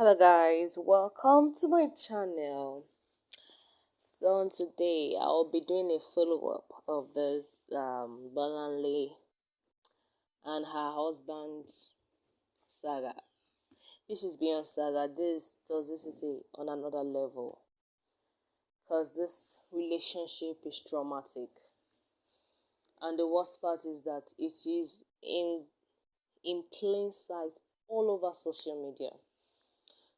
Hello guys, welcome to my channel. So today I'll be doing a follow-up of this Bolanle and her husband saga. This is beyond saga. This toxicity on another level because this relationship is traumatic, and the worst part is that it is in plain sight all over social media.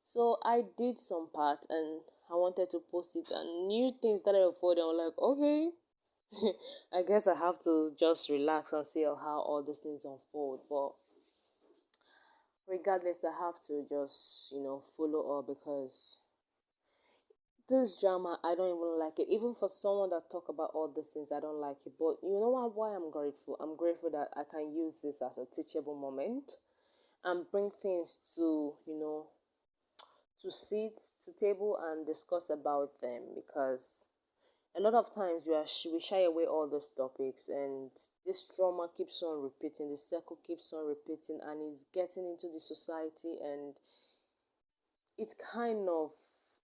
So I did some part and I wanted to post it, and new things started unfolding. I'm like, okay, I guess I have to just relax and see how all these things unfold. But regardless, I have to just, follow up because this drama, I don't even like it. Even for someone that talk about all these things, I don't like it. But you know what? Why I'm grateful? I'm grateful that I can use this as a teachable moment and bring things to sit to table and discuss about them, because a lot of times we shy away all those topics, and this trauma keeps on repeating, the circle keeps on repeating, and it's getting into the society, and it kind of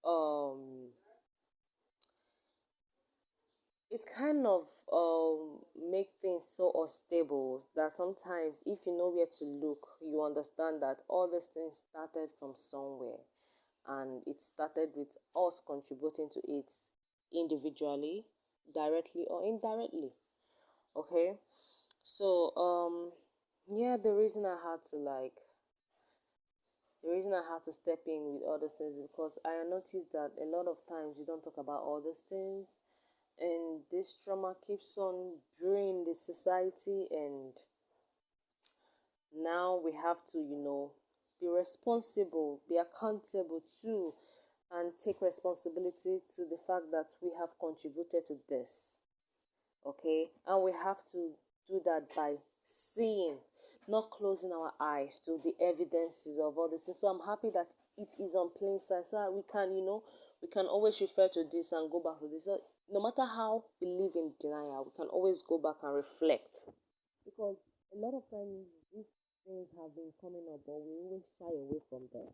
um it kind of make things so unstable that sometimes if you know where to look, you understand that all these things started from somewhere, and it started with us contributing to it individually, directly or indirectly. Okay, so yeah, the reason I had to step in with all these things is because I noticed that a lot of times we don't talk about all these things, and this trauma keeps on brewing the society, and now we have to be responsible, be accountable too, and take responsibility to the fact that we have contributed to this. Okay, and we have to do that by seeing, not closing our eyes to the evidences of all this. So I'm happy that it is on plain sight, so that we can always refer to this and go back to this. So no matter how we live in denial, we can always go back and reflect, because a lot of times these things have been coming up, but we always shy away from them.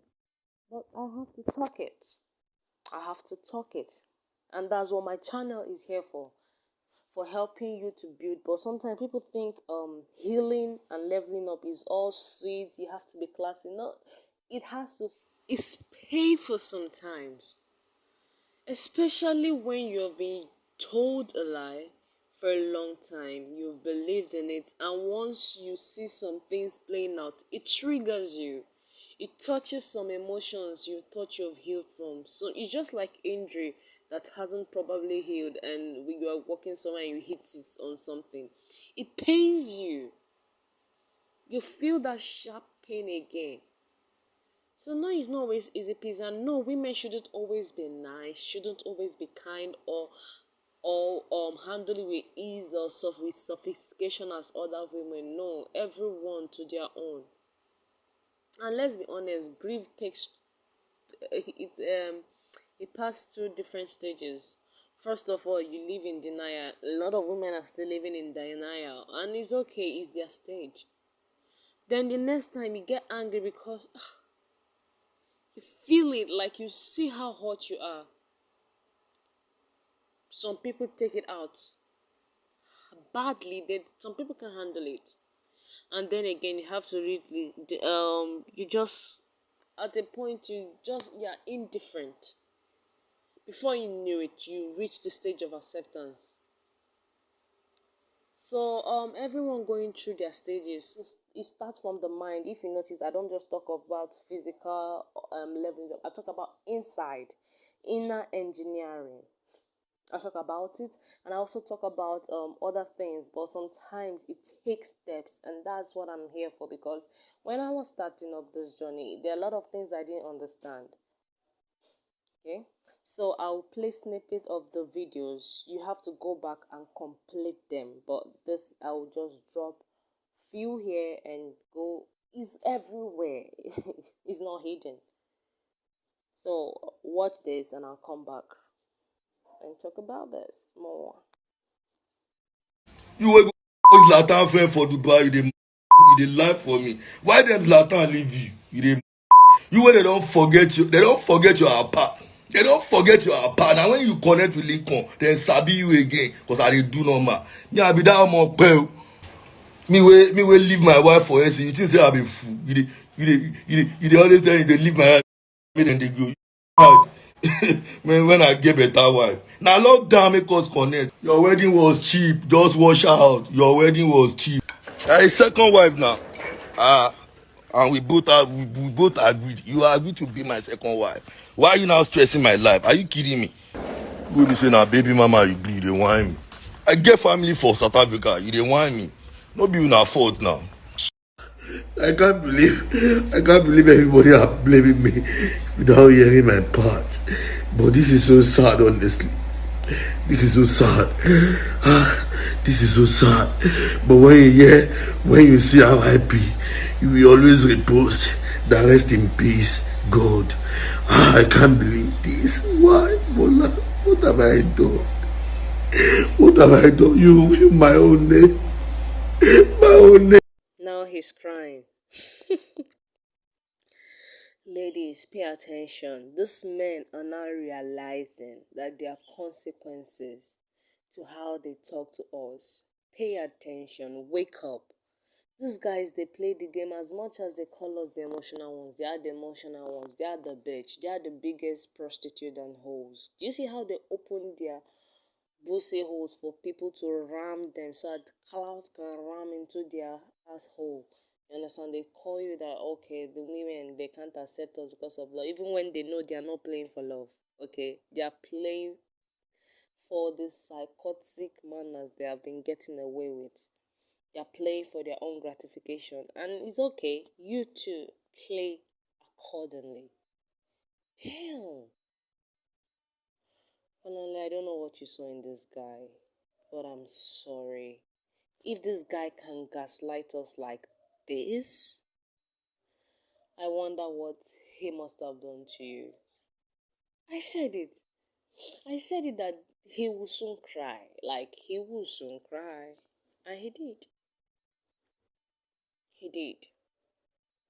But I have to talk it. I have to talk it. And that's what my channel is here for helping you to build. But sometimes people think healing and leveling up is all sweet, you have to be classy. No, it has to, it's painful sometimes, especially when you've been told a lie for a long time, you've believed in it, and once you see some things playing out, it triggers you. It touches some emotions you thought you've healed from. So it's just like injury that hasn't probably healed, and when you are walking somewhere and you hit it on something, it pains you. You feel that sharp pain again. So no, it's not always easy peasy, and no, women shouldn't always be nice, shouldn't always be kind, or handle it with ease or with sophistication as other women. No, everyone to their own. And let's be honest, grief takes it passes through different stages. First of all, you live in denial. A lot of women are still living in denial, and it's okay, it's their stage. Then the next time you get angry because you feel it, like you see how hot you are. Some people take it out badly. Some people can handle it, and then again you have to read you just, at a point, you're indifferent. Before you knew it, you reach the stage of acceptance. So everyone going through their stages. So it starts from the mind. If you notice, I don't just talk about physical level, I talk about inside, inner engineering. I talk about it, and I also talk about other things, but sometimes it takes steps, and that's what I'm here for, because when I was starting up this journey, there are a lot of things I didn't understand. Okay, so I'll play snippet of the videos. You have to go back and complete them, but this I'll just drop few here and go. Is everywhere. It's not hidden. So watch this and I'll come back and talk about this more. You wey go Zlatan friend for Dubai, you dey lie for me. Why dem Zlatan leave you? You dey You where they don't forget you, they don't forget your apart. They don't forget your apart. Now when you connect with Lincoln, then sabi you again. Cause I dey do normal. Me I be that more pale. Me will leave my wife for NC. You think say I be fool? You dey always tell me they leave my wife. Me then they go. Mad. when I get better wife. Now lockdown make us connect. Your wedding was cheap. Just wash out. Your wedding was cheap. I second wife now. Ah, and we both agreed. You agreed to be my second wife. Why are you now stressing my life? Are you kidding me? You be say na baby mama you be, you dey whine me. I get family for South Africa, you dey whine me. No be una fault now. I can't believe everybody are blaming me without hearing my part. But this is so sad, honestly. This is so sad. This is so sad. But when you see how I be, you will always repost that rest in peace, God. I can't believe this. Why, Bola? What have I done? What have I done? You my own name. My own name. Now he's crying. Ladies, pay attention. These men are now realizing that there are consequences to how they talk to us. Pay attention. Wake up. These guys, they play the game as much as they call us the emotional ones. They are the emotional ones. They are the bitch. They are the biggest prostitute and hoes. Do you see how they open their pussy holes for people to ram them so that cloud can ram into their asshole? You understand? They call you that, okay, the women, they can't accept us because of love. Even when they know they are not playing for love. Okay? They are playing for the psychotic manners they have been getting away with. They are playing for their own gratification. And it's okay. You too play accordingly. Damn. Finally, I don't know what you saw in this guy, but I'm sorry. If this guy can gaslight us like this, I wonder what he must have done to you. I said it. I said it that he will soon cry. Like, he will soon cry. And he did. He did.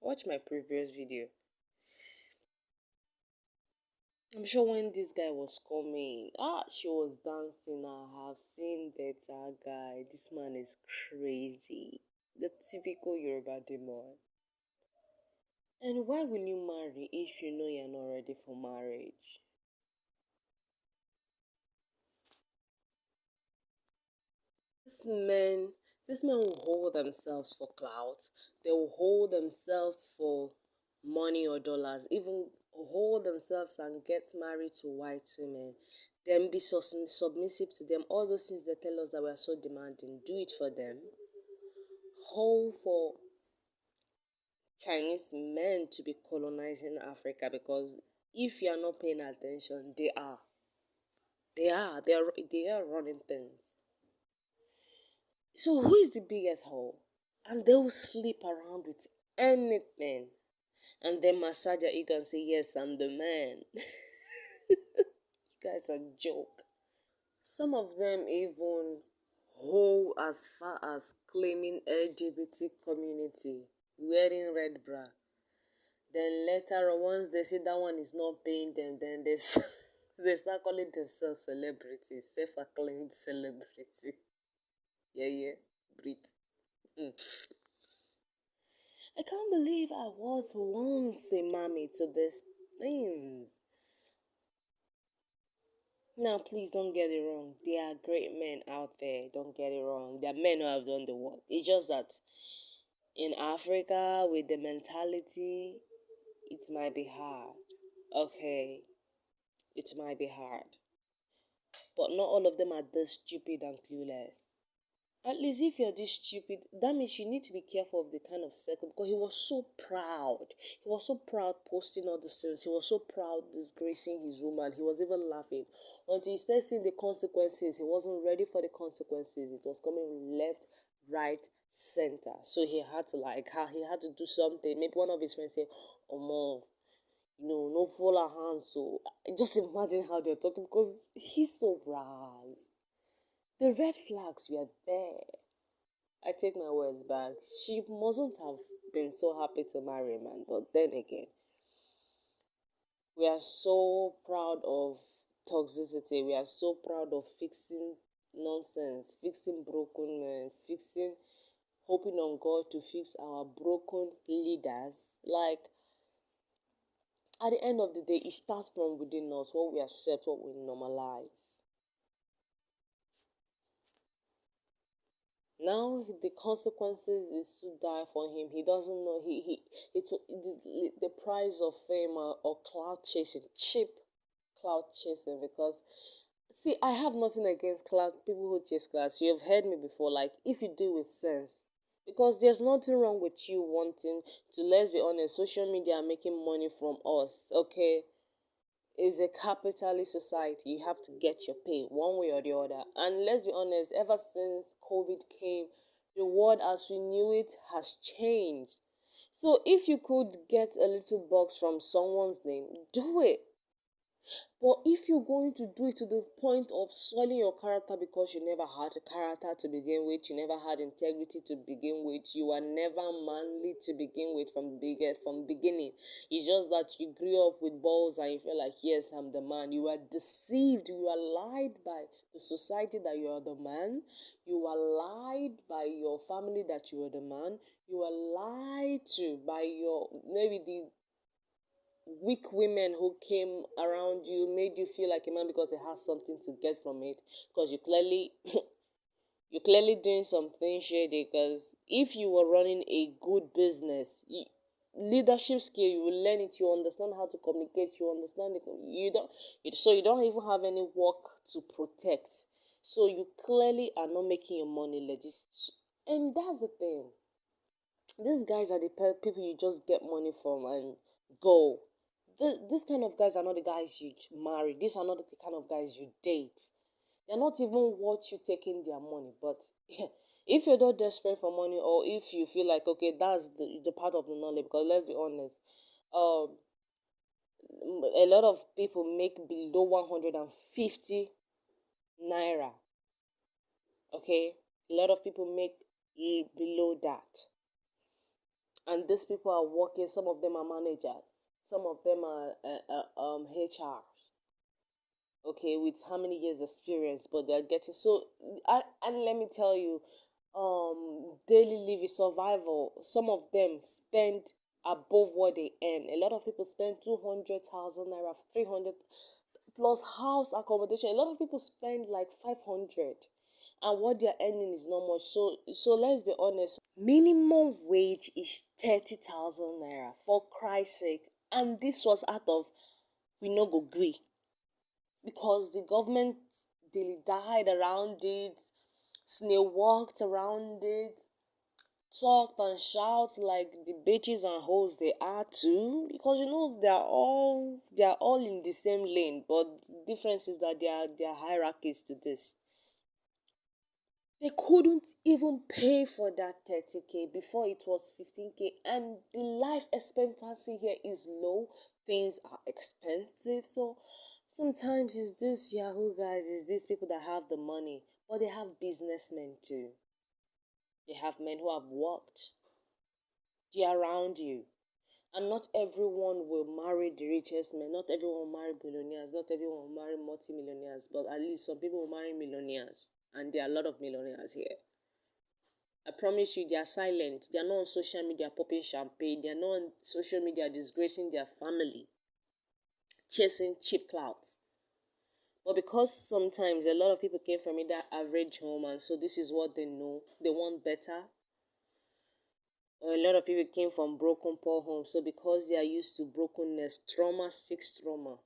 Watch my previous video. I'm sure when this guy was coming, she was dancing. I have seen better guy. This man is crazy. The typical Yoruba demon. And why will you marry if you know you're not ready for marriage? These men will hold themselves for clout. They will hold themselves for money or dollars, even hold themselves and get married to white women, then be submissive to them. All those things they tell us that we are so demanding, do it for them. Hold for Chinese men to be colonizing Africa, because if you are not paying attention, they are. They are running things. So who is the biggest hoe? And they will sleep around with anything. And then massage your ego and say, yes, I'm the man. You guys are joke. Some of them even hoe as far as claiming LGBT community, wearing red bra. Then later on, once they see that one is not paying them, then they start calling themselves celebrities, self-acclaimed celebrity. Yeah, breathe. I can't believe I was once a mommy to these things. Now, please don't get it wrong. There are great men out there. Don't get it wrong. There are men who have done the work. It's just that in Africa, with the mentality, it might be hard. Okay, it might be hard. But not all of them are this stupid and clueless. At least if you're this stupid, that means you need to be careful of the kind of circle, because he was so proud. He was so proud posting all these things. He was so proud disgracing his woman. He was even laughing. Until he started seeing the consequences, he wasn't ready for the consequences. It was coming left, right, center. So he had to do something. Maybe one of his friends said, "Oh man, no full hands." So just imagine how they're talking, because he's so brass. The red flags were there. I take my words back. She mustn't have been so happy to marry a man, but then again, We are so proud of toxicity. We are so proud of fixing nonsense, fixing broken men, fixing, hoping on God to fix our broken leaders. Like, at the end of the day, it starts from within us, what we accept, what we normalize. Now the consequences is to die for him. He doesn't know it's the price of fame or cloud chasing, cheap cloud chasing. Because see, I have nothing against cloud people who chase clouds. You have heard me before. Like, if you do with sense, because there's nothing wrong with you wanting to. Let's be honest, social media are making money from us. Okay, is a capitalist society. You have to get your pay one way or the other. And let's be honest, ever since COVID came, the world as we knew it has changed. So if you could get a little box from someone's name, do it. But if you're going to do it to the point of soiling your character because you never had a character to begin with, you never had integrity to begin with, you were never manly to begin with from beginning. It's just that you grew up with balls and you feel like, yes, I'm the man. You were deceived, you were lied by the society that you are the man. You were lied by your family that you are the man. You were lied to by your maybe the weak women who came around you, made you feel like a man because they have something to get from it, because you clearly you're clearly doing something shady. Because if you were running a good business, leadership skill, you will learn it, you understand how to communicate, you understand it, so you don't even have any work to protect, so you clearly are not making your money legit. And that's the thing, these guys are the people you just get money from and go. This kind of guys are not the guys you marry. These are not the kind of guys you date. They're not even worth you taking their money. But if you're not desperate for money, or if you feel like, okay, that's the part of the knowledge, because let's be honest, um, a lot of people make below 150 naira. Okay, a lot of people make below that, and these people are working. Some of them are managers, some of them are HRs, okay, with how many years experience, but they're getting so. And let me tell you, daily living survival, some of them spend above what they earn. A lot of people spend 200,000 naira, 300 plus house accommodation. A lot of people spend like 500, and what they're earning is not much. So let's be honest, minimum wage is 30,000 naira, for Christ's sake. And this was out of, we no go gree, because the government, they died around it, snail walked around it, talked and shouted like the bitches and hoes they are too, because they're all in the same lane, but the difference is that there are hierarchies to this. They couldn't even pay for that 30K before it was 15K, and the life expectancy here is low. Things are expensive. So sometimes it's this Yahoo guys, it's these people that have the money, but they have businessmen too. They have men who have worked. They're around you. And not everyone will marry the richest men. Not everyone will marry billionaires. Not everyone will marry multi-millionaires. But at least some people will marry millionaires. And there are a lot of millionaires here. I promise you, they are silent. They are not on social media popping champagne. They are not on social media disgracing their family, chasing cheap clouds. But because sometimes a lot of people came from that average home, and so this is what they know, they want better. Or a lot of people came from broken poor homes, so because they are used to brokenness, trauma seeks trauma.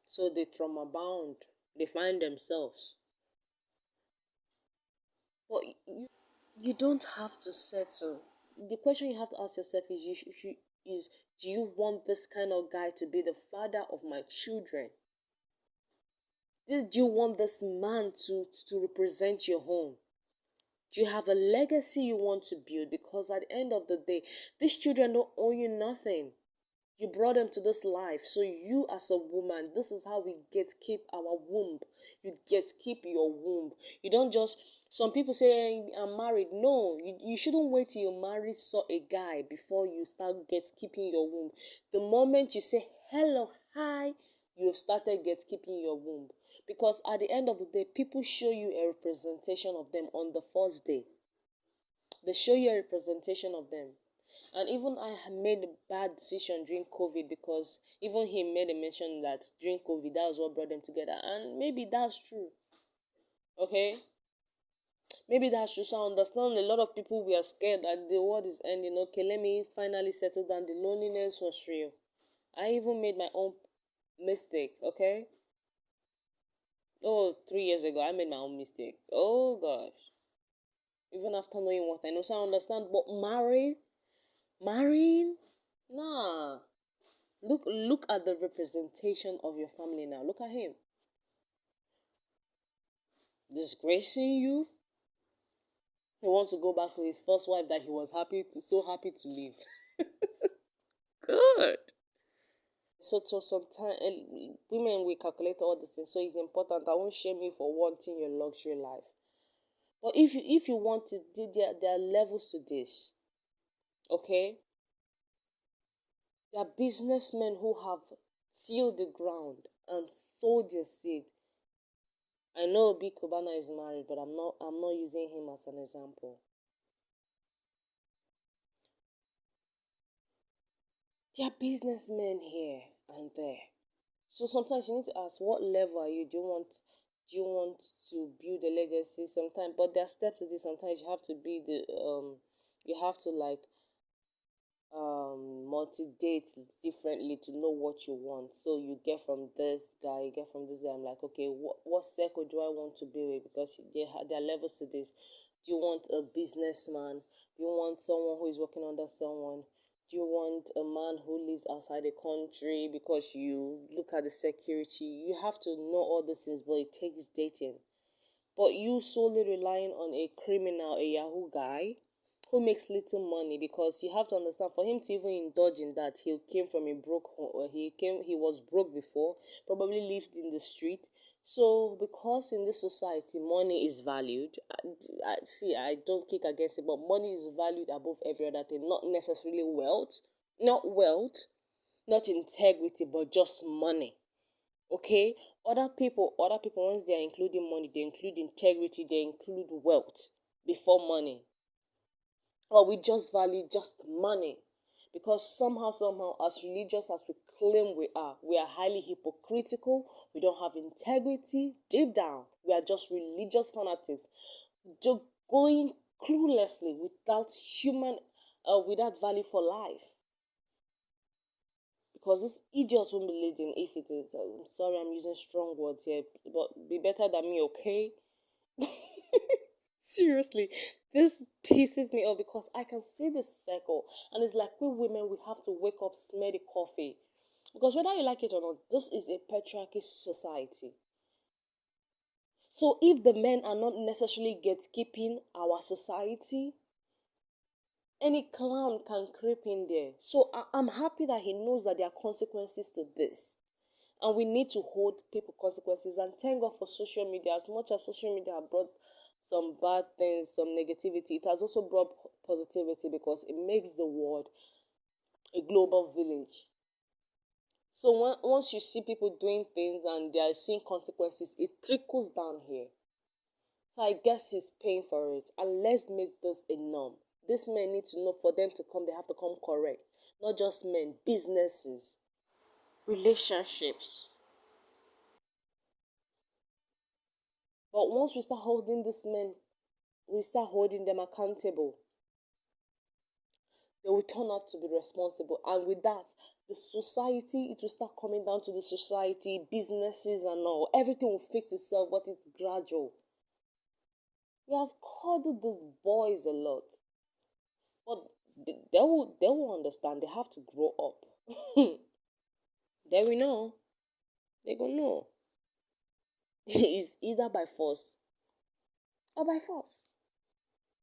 So they trauma bound. They find themselves. But you don't have to settle. The question you have to ask yourself is, do you want this kind of guy to be the father of my children? Do you want this man to represent your home? Do you have a legacy you want to build? Because at the end of the day, these children don't owe you nothing. You brought them to this life. So you as a woman, this is how we get keep our womb. You get keep your womb. You don't just, some people say, hey, I'm married. No, you shouldn't wait till you marry a guy before you start keeping your womb. The moment you say, hella high you've started gatekeeping your womb. Because at the end of the day, people show you a representation of them on the first day. They show you a representation of them. And even I made a bad decision during COVID, because even he made a mention that during COVID, that was what brought them together. And maybe that's true. Okay? Maybe that's true. So I understand a lot of people were scared that the world is ending. Okay, let me finally settle down. The loneliness was real. I even made my own mistake, okay? Oh, 3 years ago, I made my own mistake. Oh, gosh. Even after knowing what I know, so I understand. But marrying, nah. Look at the representation of your family now. Look at him. Disgracing you. He wants to go back to his first wife that he was so happy to leave. Good. So sometimes women will calculate all these things. So it's important. I won't shame you for wanting your luxury life. But if you want it, there are levels to this. Okay? There are businessmen who have tilled the ground and sowed their seed. I know Obi Kubana is married, but I'm not using him as an example. There are businessmen here and there. So sometimes you need to ask, what level are you? Do you want to build a legacy? Sometimes, but there are steps to this. Sometimes you have to be you have to like multi-date differently to know what you want. So you get from this guy, you get from this guy. I'm like, okay, what circle do I want to be with? Because there are levels to this. Do you want a businessman? Do you want someone who is working under someone? Do you want a man who lives outside the country? Because you look at the security, you have to know all these things, but it takes dating. But you solely relying on a criminal, a Yahoo guy who makes little money, because you have to understand, for him to even indulge in that, he came from a broke home. He was broke before, probably lived in the street. So because in this society money is valued, I don't kick against it, but money is valued above every other thing, not necessarily wealth, not integrity, but just money. Okay, other people, once they are including money, they include integrity, they include wealth before money. Or we just value just money, because somehow, as religious as we claim we are highly hypocritical. We don't have integrity. Deep down, we are just religious fanatics, just going cluelessly without value for life. Because this idiot won't be leading if it is. I'm sorry, I'm using strong words here, but be better than me, okay? Seriously, this pisses me off, because I can see this circle, and it's like we women, we have to wake up, smell the coffee. Because whether you like it or not, this is a patriarchy society. So if the men are not necessarily gatekeeping our society, any clown can creep in there. So I'm happy that he knows that there are consequences to this. And we need to hold people consequences. And thank God for social media. As much as social media have brought some bad things, some negativity, it has also brought positivity, because it makes the world a global village. So once you see people doing things and they are seeing consequences, it trickles down here. So I guess he's paying for it. And let's make this a norm. These men need to know, for them to come, they have to come correct. Not just men, businesses, relationships. But once we start holding these men, we start holding them accountable, they will turn out to be responsible. And with that, the society, it will start coming down to the society, businesses and all. Everything will fix itself, but it's gradual. We have coddled these boys a lot. But they will understand. They have to grow up. Then we know. They gonna know. It's either by force or by force.